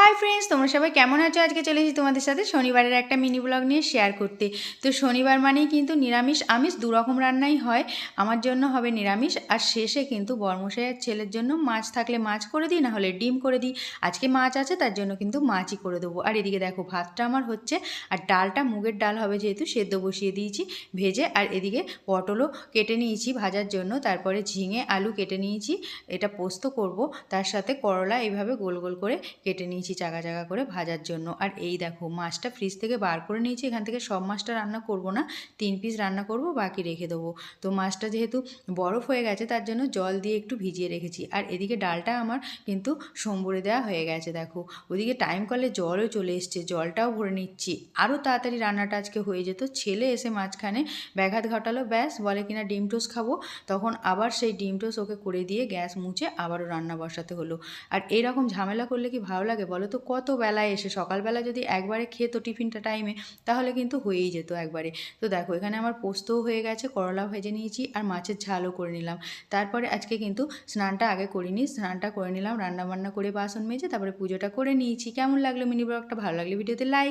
Hi friends, তোমরা সবাই কেমন আছো? আজকে চলে এসেছি তোমাদের সাথে শনিবারের একটা মিনি ব্লগ নিয়ে শেয়ার করতে। তো শনিবার মানেই কিন্তু নিরামিষ আমিষ দু রকম রান্নাই হয়। আমার জন্য হবে নিরামিষ, আর শেষে কিন্তু বর্মশাইয়ের ছেলের জন্য মাছ থাকলে মাছ করে দিই, না হলে ডিম করে দিই। আজকে মাছ আছে, তার জন্য কিন্তু মাছই করে দেবো। আর এদিকে দেখো ভাতটা আমার হচ্ছে, আর ডালটা মুগের ডাল হবে যেহেতু সেদ্ধ বসিয়ে দিয়েছি ভেজে। আর এদিকে পটলও কেটে নিয়েছি ভাজার জন্য, তারপরে ঝিঙে আলু কেটে নিয়েছি, এটা পোস্ত করব। তার সাথে করলা এইভাবে গোল গোল করে কেটে নিয়েছি চাকা চাকা করে ভাজার জন্য। আর এই দেখো মাছটা ফ্রিজ থেকে বার করে নিয়েছি। এখান থেকে সব মাছটা রান্না করব না, 3 পিস রান্না করব, বাকি রেখে দেবো। তো মাছটা যেহেতু বরফ হয়ে গেছে তার জন্য জল দিয়ে একটু ভিজিয়ে রেখেছি। আর এদিকে ডালটা আমার কিন্তু সম্বরে দেওয়া হয়ে গেছে দেখো। ওদিকে টাইম কলে জলও চলে এসছে, জলটাও ভরে নিচ্ছি। আরও তাড়াতাড়ি রান্নাটা আজকে হয়ে যেত। ছেলে এসে মাঝখানে ব্যাঘাত ঘটালো, ব্যাস বলে কিনা ডিম টোস্ট খাবো। তখন আবার সেই ডিম টোস্ট ওকে করে দিয়ে গ্যাস মুছে আবারও রান্না বসাতে হলো। আর এইরকম ঝামেলা করলে কি ভালো লাগে বলো তো? কত বেলায় এসে সকালবেলা যদি একবারে খেত টিফিনটা টাইমে, তাহলে কিন্তু হয়েই যেত একবারে। তো দেখো এখানে আমার পোস্তও হয়ে গেছে, করলা ভেজে নিয়েছি, আর মাছের ঝালও করে নিলাম। তারপরে আজকে কিন্তু স্নানটা আগে করিনি, স্নানটা করে নিলাম রান্নাবান্না করে বাসন মেজে, তারপরে পুজোটা করে নিয়েছি। কেমন লাগলো মিনি ব্লগটা? ভালো লাগলে ভিডিওতে লাইক